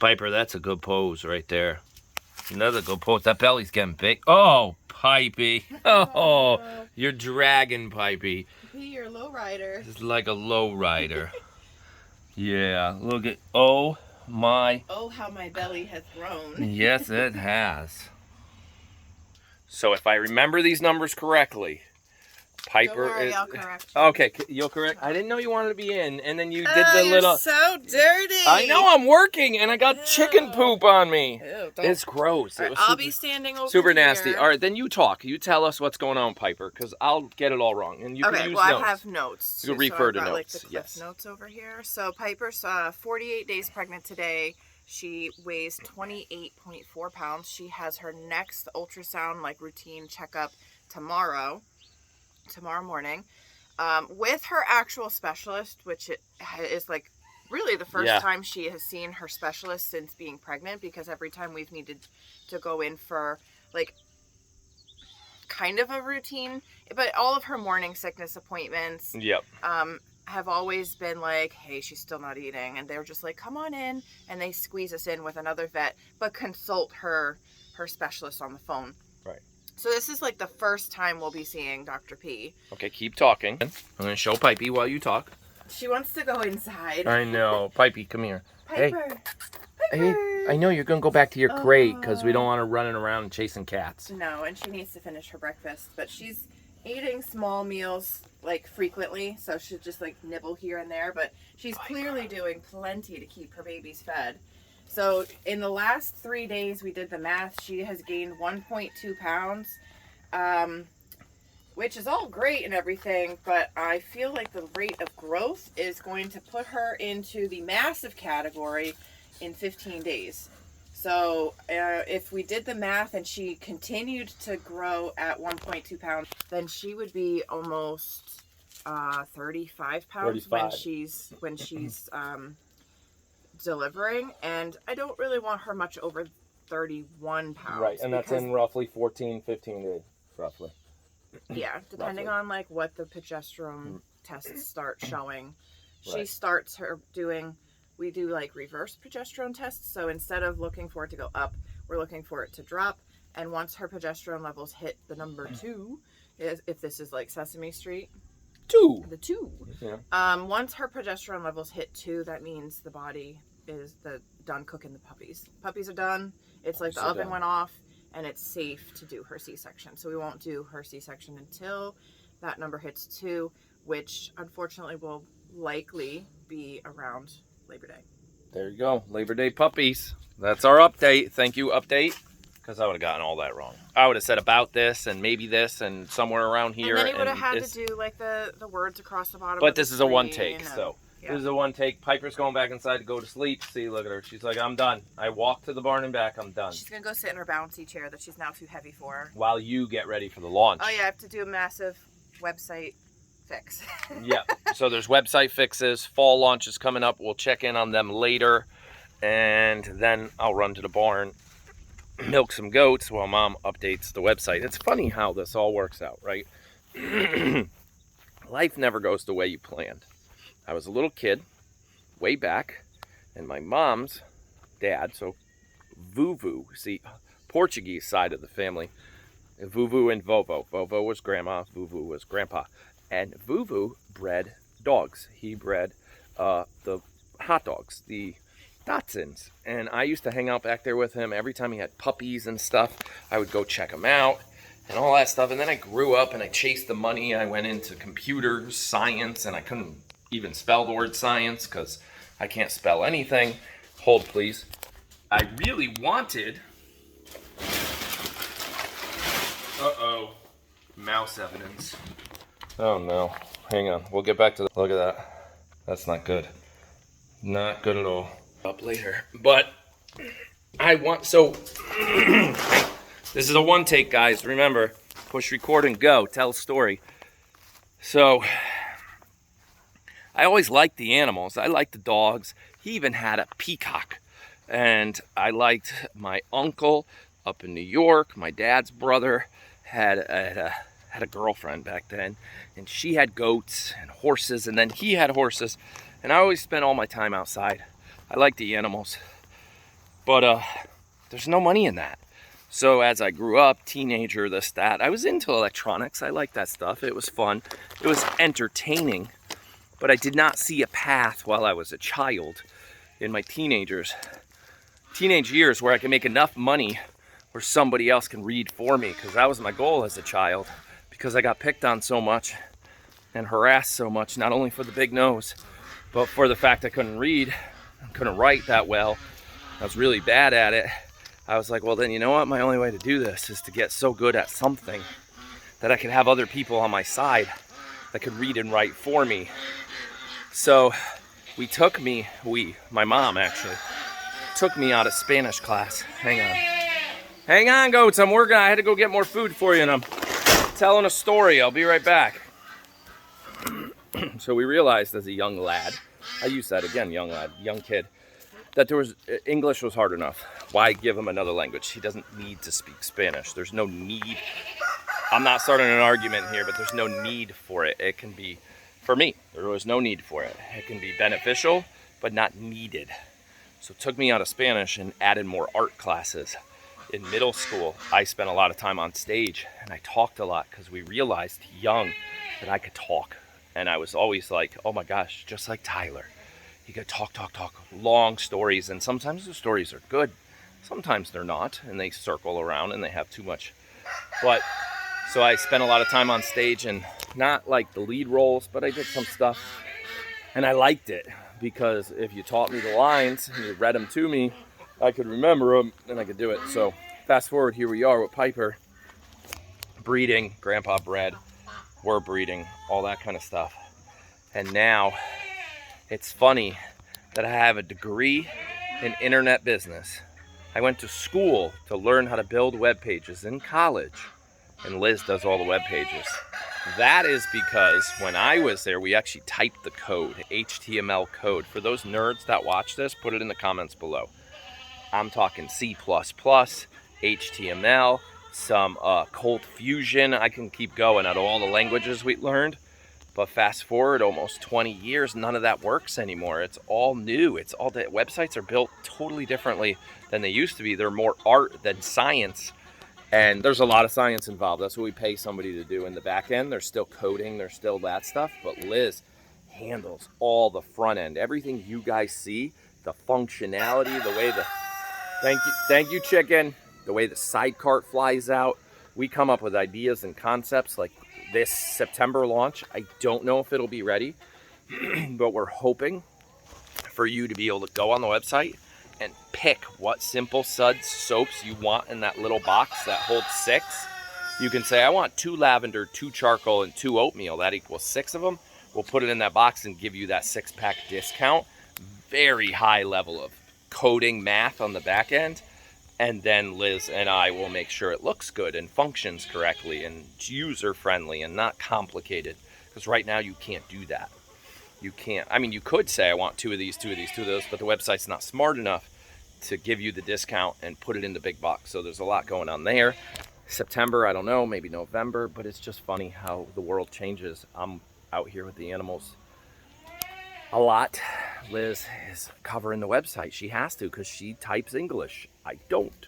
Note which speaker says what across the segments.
Speaker 1: Piper, that's a good pose right there. Another good pose. That belly's getting big. Oh, Pipey. Oh, you're dragging Pipey.
Speaker 2: You're a low rider.
Speaker 1: It's like a low rider. Yeah, look at, oh my.
Speaker 2: Oh, how my belly has grown.
Speaker 1: Yes, it has. So if I remember these numbers correctly, Piper
Speaker 2: Don't worry,
Speaker 1: is...
Speaker 2: I'll correct you.
Speaker 1: Okay, you'll correct. I didn't know you wanted to be in, and then you did the
Speaker 2: You're
Speaker 1: little...
Speaker 2: so dirty.
Speaker 1: I know, I'm working, and I got chicken poop on me.
Speaker 2: Ew,
Speaker 1: It's gross.
Speaker 2: Right, I'll be standing over
Speaker 1: super
Speaker 2: here.
Speaker 1: nasty. All right, then you talk. You tell us what's going on, Piper, because I'll get it all wrong. And you can use notes.
Speaker 2: I have notes.
Speaker 1: You refer to
Speaker 2: I've got,
Speaker 1: notes.
Speaker 2: Like, the
Speaker 1: yes.
Speaker 2: notes over here. So Piper's 48 days pregnant today. She weighs 28.4 pounds. She has her next ultrasound routine checkup tomorrow morning, with her actual specialist, which is really the first time she has seen her specialist since being pregnant, because every time we've needed to go in for kind of a routine, but all of her morning sickness appointments have always been like, hey, she's still not eating, and they're just like, come on in, and they squeeze us in with another vet, but consult her specialist on the phone.
Speaker 1: Right.
Speaker 2: So this is the first time we'll be seeing Dr. P.
Speaker 1: Okay, keep talking. I'm going to show Pipey while you talk.
Speaker 2: She wants to go inside.
Speaker 1: I know. Pipey, come here.
Speaker 2: Piper.
Speaker 1: Hey, I know you're going to go back to your crate because we don't want her running around and chasing cats.
Speaker 2: No, and she needs to finish her breakfast, but she's eating small meals frequently, so she'll just nibble here and there, but she's clearly doing plenty to keep her babies fed. So in the last 3 days, we did the math, she has gained 1.2 pounds, which is all great and everything, but I feel like the rate of growth is going to put her into the massive category in 15 days. So if we did the math and she continued to grow at 1.2 pounds, then she would be almost 35 pounds
Speaker 1: 35.
Speaker 2: when she's delivering, and I don't really want her much over 31 pounds.
Speaker 1: Right, and that's in roughly 14, 15 days, roughly.
Speaker 2: Yeah, depending on what the progesterone tests start showing. She
Speaker 1: Right.
Speaker 2: starts her doing, we do reverse progesterone tests, so instead of looking for it to go up, we're looking for it to drop, and once her progesterone levels hit the number 2, if this is Sesame Street,
Speaker 1: 2.
Speaker 2: the 2.
Speaker 1: Yeah.
Speaker 2: Once her progesterone levels hit 2, that means the body is done cooking the puppies. Puppies are done. It's the oven went off, and it's safe to do her C-section. So we won't do her C-section until that number hits 2, which unfortunately will likely be around Labor Day.
Speaker 1: There you go. Labor Day puppies. That's our update. Thank you, update. Because I would have gotten all that wrong. I would have said about this and maybe this and somewhere around here.
Speaker 2: And then he would have had to do the words across the bottom.
Speaker 1: But this is a one take,
Speaker 2: and,
Speaker 1: so. Yeah. This is a one take. Piper's going back inside to go to sleep. See, look at her. She's like, I'm done. I walked to the barn and back. I'm done.
Speaker 2: She's going to go sit in her bouncy chair that she's now too heavy for.
Speaker 1: While you get ready for the launch.
Speaker 2: Oh, yeah. I have to do a massive website fix.
Speaker 1: Yeah. So there's website fixes. Fall launch is coming up. We'll check in on them later. And then I'll run to the barn, milk some goats while Mom updates the website. It's funny how this all works out, right? Life never goes the way you planned. I was a little kid, way back, and my mom's dad, so Vuvu, see, Portuguese side of the family, Vuvu and Vovo. Vovo was grandma, Vuvu was grandpa. And Vuvu bred dogs. He bred the hot dogs, the Dachshunds. And I used to hang out back there with him. Every time he had puppies and stuff, I would go check him out and all that stuff. And then I grew up and I chased the money. I went into computer science, and I couldn't even spell the word science because I can't spell anything. Hold, please. I really wanted... Uh-oh. Mouse evidence. Oh, no. Hang on. We'll get back to the... Look at that. That's not good. Not good at all. Up later. But I want... So, this is a one take, guys. Remember, push record and go. Tell a story. So... I always liked the animals. I liked the dogs. He even had a peacock. And I liked my uncle up in New York. My dad's brother had a girlfriend back then. And she had goats and horses. And then he had horses. And I always spent all my time outside. I liked the animals. But there's no money in that. So as I grew up, teenager, this, that, I was into electronics. I liked that stuff. It was fun. It was entertaining. But I did not see a path while I was a child in my teenage years where I can make enough money where somebody else can read for me, because that was my goal as a child, because I got picked on so much and harassed so much, not only for the big nose, but for the fact I couldn't read, couldn't write that well. I was really bad at it. I was like, well, then you know what? My only way to do this is to get so good at something that I could have other people on my side that could read and write for me. So my mom actually, took me out of Spanish class. Hang on, goats, I'm working. I had to go get more food for you, and I'm telling a story. I'll be right back. So we realized as a young lad, I use that again, young lad, young kid, that English was hard enough. Why give him another language? He doesn't need to speak Spanish. There's no need. I'm not starting an argument here, but there's no need for it. It can be, for me, there was no need for it. It can be beneficial, but not needed. So it took me out of Spanish and added more art classes. In middle school, I spent a lot of time on stage, and I talked a lot because we realized young that I could talk. And I was always like, oh my gosh, just like Tyler. He could talk, long stories, and sometimes the stories are good. Sometimes they're not, and they circle around and they have too much. But, so I spent a lot of time on stage, and not like the lead roles, but I did some stuff. And I liked it, because if you taught me the lines and you read them to me, I could remember them and I could do it. So fast forward, here we are with Piper, breeding, grandpa bred, we're breeding, all that kind of stuff. And now it's funny that I have a degree in internet business. I went to school to learn how to build web pages in college, and Liz does all the web pages. That is because when I was there, we actually typed the code, HTML code. For those nerds that watch this, put it in the comments below. I'm talking C++, HTML, some Cold Fusion. I can keep going out of all the languages we learned. But fast forward almost 20 years, none of that works anymore. It's all new. It's all the websites are built totally differently than they used to be. They're more art than science. And there's a lot of science involved. That's what we pay somebody to do in the back end. There's still coding, there's still that stuff. But Liz handles all the front end. Everything you guys see, the functionality, the way the... Thank you, chicken. The way the side cart flies out. We come up with ideas and concepts like this September launch. I don't know if it'll be ready, but we're hoping for you to be able to go on the website and pick what Simple Suds soaps you want in that little box that holds 6. You can say, I want 2 lavender, 2 charcoal, and 2 oatmeal. That equals 6 of them. We'll put it in that box and give you that 6-pack discount. Very high level of coding math on the back end. And then Liz and I will make sure it looks good and functions correctly and user-friendly and not complicated. Because right now you can't do that. You can't. I mean, you could say, I want 2 of these, 2 of these, 2 of those, but the website's not smart enough to give you the discount and put it in the big box. So there's a lot going on there. September, I don't know, maybe November, but it's just funny how the world changes. I'm out here with the animals a lot. Liz is covering the website. She has to, because she types English. I don't.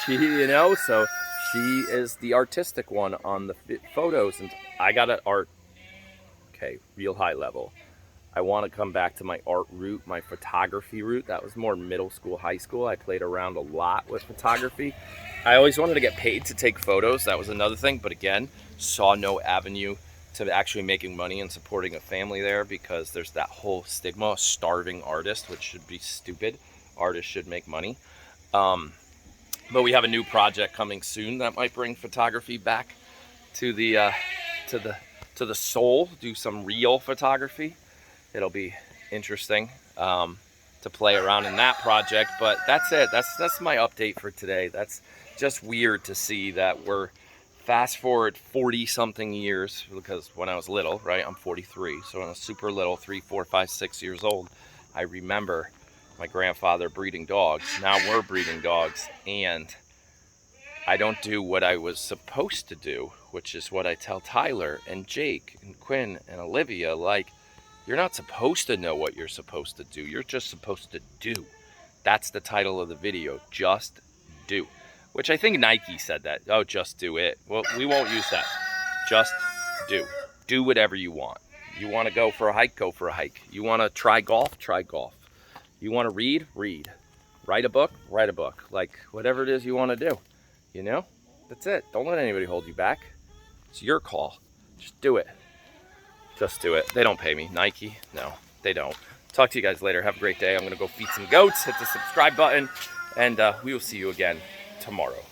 Speaker 1: So she is the artistic one on the photos, and I got an art, real high level. I want to come back to my art route, my photography route. That was more middle school, high school. I played around a lot with photography. I always wanted to get paid to take photos. That was another thing, but again, saw no avenue to actually making money and supporting a family there, because there's that whole stigma, starving artist, which should be stupid. Artists should make money. But we have a new project coming soon that might bring photography back to the soul. Do some real photography. It'll be interesting to play around in that project. But that's it. That's my update for today. That's just weird to see that we're fast forward 40 something years, because when I was little, right, I'm 43, so when I was super little, 3, 4, 5, 6 years old, I remember my grandfather breeding dogs. Now we're breeding dogs, and I don't do what I was supposed to do, which is what I tell Tyler and Jake and Quinn and Olivia. Like, you're not supposed to know what you're supposed to do. You're just supposed to do. That's the title of the video, Just Do. Which I think Nike said that. Oh, just do it. Well, we won't use that. Just do. Do whatever you want. You want to go for a hike, go for a hike. You want to try golf, try golf. You want to read, read. Write a book, write a book. Like, whatever it is you want to do. You know? That's it. Don't let anybody hold you back. It's your call. Just do it. Just do it. They don't pay me. Nike? No, they don't. Talk to you guys later. Have a great day. I'm going to go feed some goats. Hit the subscribe button. And we will see you again tomorrow.